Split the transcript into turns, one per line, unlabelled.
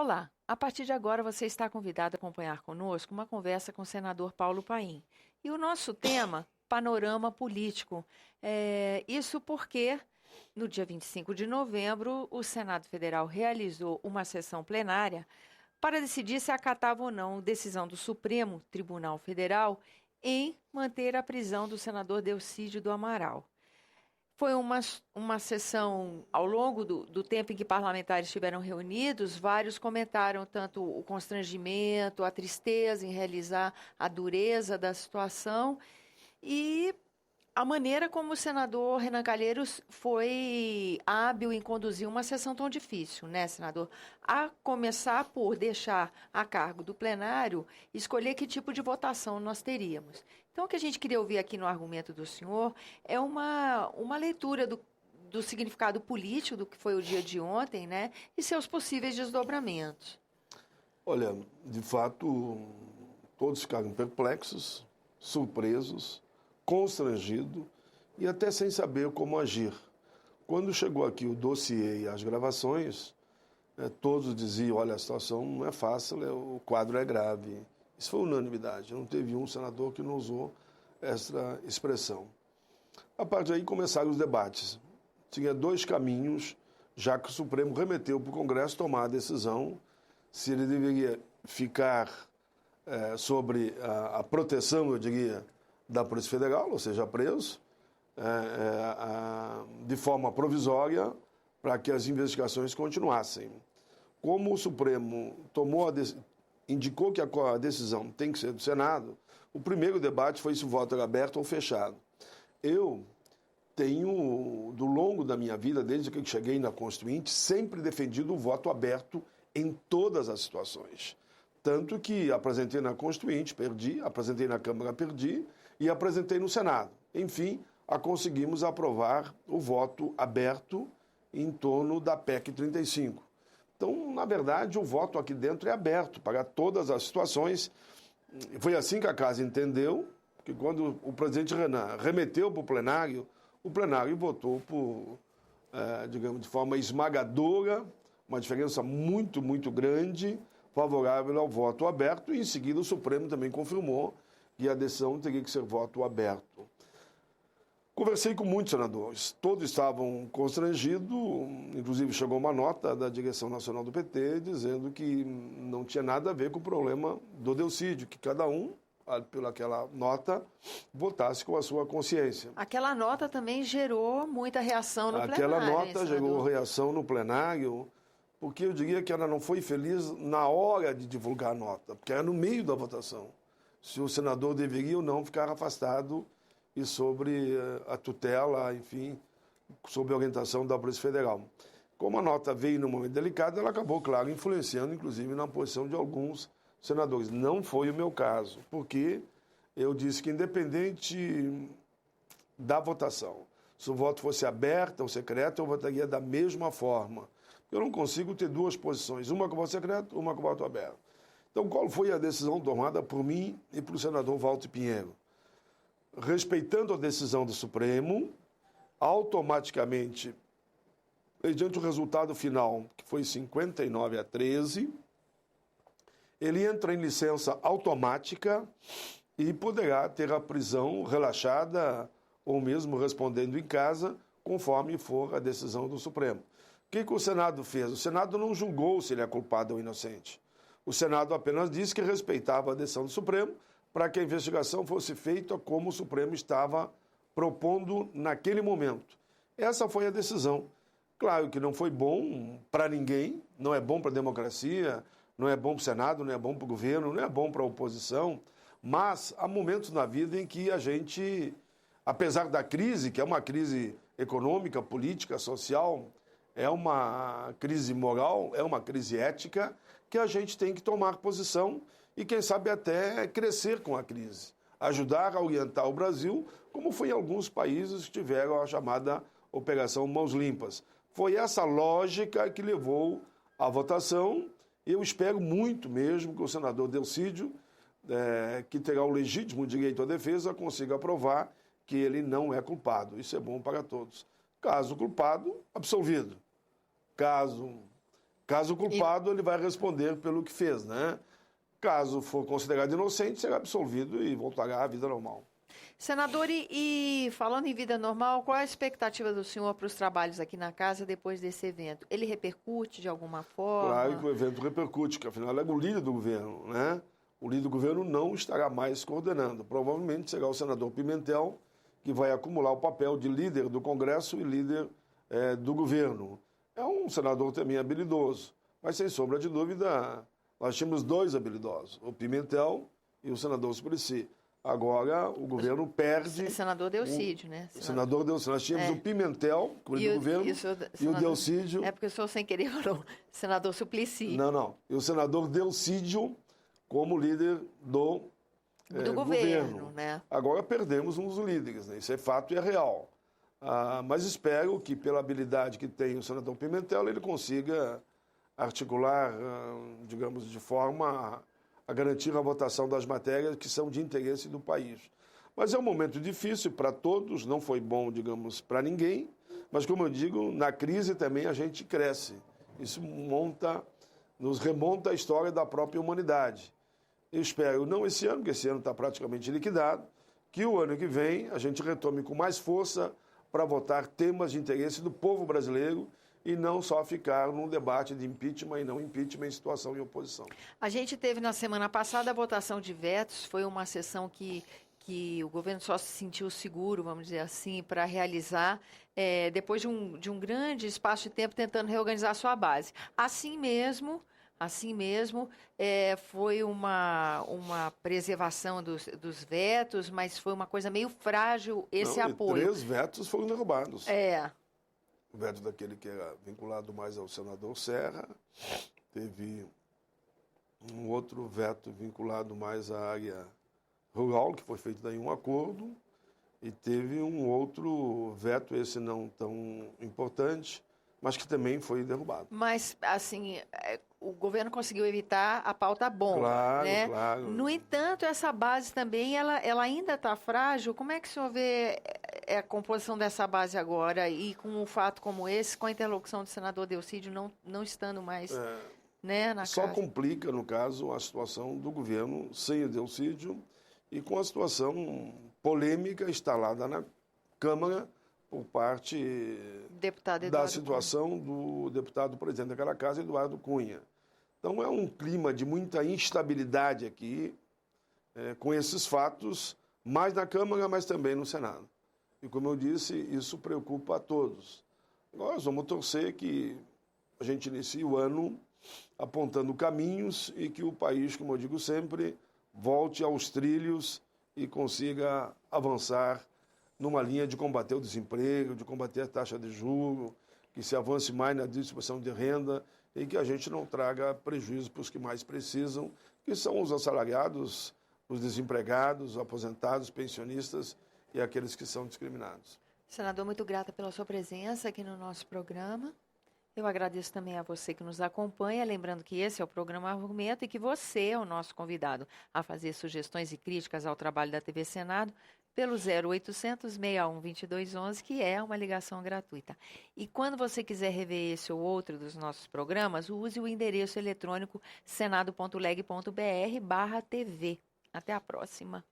Olá, a partir de agora você está convidado a acompanhar conosco uma conversa com o senador Paulo Paim. E o nosso tema, panorama político. Isso porque, no dia 25 de novembro, o Senado Federal realizou uma sessão plenária para decidir se acatava ou não decisão do Supremo Tribunal Federal em manter a prisão do senador Delcídio do Amaral. Foi uma sessão, ao longo do tempo em que parlamentares estiveram reunidos, vários comentaram tanto o constrangimento, a tristeza em realizar a dureza da situação e a maneira como o senador Renan Calheiros foi hábil em conduzir uma sessão tão difícil, né, senador? A começar por deixar a cargo do plenário escolher que tipo de votação nós teríamos. Então, o que a gente queria ouvir aqui no argumento do senhor é uma leitura do significado político do que foi o dia de ontem, né, e seus possíveis desdobramentos.
Olha, de fato, todos ficaram perplexos, surpresos, constrangidos e até sem saber como agir. Quando chegou aqui o dossiê e as gravações, todos diziam, olha, a situação não é fácil, o quadro é grave. Isso foi unanimidade, não teve um senador que não usou essa expressão. A partir daí começaram os debates. Tinha dois caminhos, já que o Supremo remeteu para o Congresso tomar a decisão se ele deveria ficar sobre a proteção, eu diria, da Polícia Federal, ou seja, preso, de forma provisória, para que as investigações continuassem. Como o Supremo indicou que a decisão tem que ser do Senado, o primeiro debate foi se o voto era aberto ou fechado. Eu tenho, do longo da minha vida, desde que cheguei na Constituinte, sempre defendido o voto aberto em todas as situações. Tanto que apresentei na Constituinte, perdi, apresentei na Câmara, perdi, e apresentei no Senado. Enfim, conseguimos aprovar o voto aberto em torno da PEC 35. Então, na verdade, o voto aqui dentro é aberto para todas as situações. Foi assim que a Casa entendeu, que quando o presidente Renan remeteu para o plenário votou por, digamos, de forma esmagadora, uma diferença muito, muito grande, favorável ao voto aberto, e em seguida o Supremo também confirmou que a decisão teria que ser voto aberto. Conversei com muitos senadores, todos estavam constrangidos, inclusive chegou uma nota da direção nacional do PT dizendo que não tinha nada a ver com o problema do Delcídio, que cada um, pelaquela nota, votasse com a sua consciência.
Aquela nota também gerou muita reação no plenário.
Aquela nota gerou reação no plenário, porque eu diria que ela não foi feliz na hora de divulgar a nota, porque era no meio da votação. Se o senador deveria ou não ficar afastado e sobre a tutela, enfim, sob a orientação da Polícia Federal. Como a nota veio num momento delicado, ela acabou, claro, influenciando, inclusive, na posição de alguns senadores. Não foi o meu caso, porque eu disse que, independente da votação, se o voto fosse aberto ou secreto, eu votaria da mesma forma. Eu não consigo ter duas posições, uma com voto secreto, uma com voto aberto. Então, qual foi a decisão tomada por mim e pelo senador Walter Pinheiro? Respeitando a decisão do Supremo, automaticamente, mediante o resultado final, que foi 59-13, ele entra em licença automática e poderá ter a prisão relaxada ou mesmo respondendo em casa, conforme for a decisão do Supremo. O que o Senado fez? O Senado não julgou se ele é culpado ou inocente. O Senado apenas disse que respeitava a decisão do Supremo para que a investigação fosse feita como o Supremo estava propondo naquele momento. Essa foi a decisão. Claro que não foi bom para ninguém, não é bom para a democracia, não é bom para o Senado, não é bom para o governo, não é bom para a oposição, mas há momentos na vida em que a gente, apesar da crise, que é uma crise econômica, política, social, é uma crise moral, é uma crise ética, que a gente tem que tomar posição e, quem sabe, até crescer com a crise. Ajudar a orientar o Brasil, como foi em alguns países que tiveram a chamada Operação Mãos Limpas. Foi essa lógica que levou à votação. Eu espero muito mesmo que o senador Delcídio, que terá o legítimo direito à defesa, consiga provar que ele não é culpado. Isso é bom para todos. Caso culpado, absolvido. Caso Caso culpado, ele vai responder pelo que fez, né? Caso for considerado inocente, será absolvido e voltará à vida normal.
Senador, e falando em vida normal, qual é a expectativa do senhor para os trabalhos aqui na casa depois desse evento? Ele repercute de alguma forma?
Claro que o evento repercute, que afinal é o líder do governo, né? O líder do governo não estará mais coordenando. Provavelmente será o senador Pimentel, que vai acumular o papel de líder do Congresso e líder do governo. É um senador também habilidoso, mas sem sombra de dúvida, nós tínhamos dois habilidosos, o Pimentel e o senador Suplicy. Agora o governo perde...
Senador Delcídio, né?
Senador Delcídio. Nós tínhamos o Pimentel, o líder do governo, e o Delcídio...
É porque o senhor sem querer falou senador Suplicy.
Não. E o senador Delcídio como líder do governo,
né?
Agora perdemos um dos líderes, né? Isso é fato e é real. Mas espero que, pela habilidade que tem o senador Pimentel, ele consiga articular, digamos, de forma a garantir a votação das matérias que são de interesse do país. Mas é um momento difícil para todos, não foi bom, digamos, para ninguém, mas, como eu digo, na crise também a gente cresce. Isso nos remonta à história da própria humanidade. Eu espero, não esse ano, porque esse ano está praticamente liquidado, que o ano que vem a gente retome com mais força para votar temas de interesse do povo brasileiro e não só ficar num debate de impeachment e não impeachment em situação de oposição.
A gente teve na semana passada a votação de vetos, foi uma sessão que o governo só se sentiu seguro, vamos dizer assim, para realizar, depois de um grande espaço de tempo tentando reorganizar a sua base. Assim mesmo, foi uma preservação dos vetos, mas foi uma coisa meio frágil esse apoio.
3 vetos foram derrubados. O veto daquele que era vinculado mais ao senador Serra, teve um outro veto vinculado mais à área rural, que foi feito daí um acordo, e teve um outro veto, esse não tão importante, mas que também foi derrubado.
Mas, assim, o governo conseguiu evitar a pauta bomba, né?
Claro.
No entanto, essa base também, ela ainda está frágil. Como é que o senhor vê a composição dessa base agora e com um fato como esse, com a interlocução do senador Delcídio não estando mais na casa?
Só complica, no caso, a situação do governo sem o Delcídio e com a situação polêmica instalada na Câmara por parte da situação do deputado presidente daquela casa, Eduardo Cunha. Então, é um clima de muita instabilidade aqui, com esses fatos, mais na Câmara, mas também no Senado. E, como eu disse, isso preocupa a todos. Nós vamos torcer que a gente inicie o ano apontando caminhos e que o país, como eu digo sempre, volte aos trilhos e consiga avançar numa linha de combater o desemprego, de combater a taxa de juros, que se avance mais na distribuição de renda e que a gente não traga prejuízo para os que mais precisam, que são os assalariados, os desempregados, os aposentados, pensionistas e aqueles que são discriminados.
Senador, muito grata pela sua presença aqui no nosso programa. Eu agradeço também a você que nos acompanha, lembrando que esse é o programa Argumento e que você é o nosso convidado a fazer sugestões e críticas ao trabalho da TV Senado pelo 0800 61 2211, que é uma ligação gratuita. E quando você quiser rever esse ou outro dos nossos programas, use o endereço eletrônico senado.leg.br/TV. Até a próxima.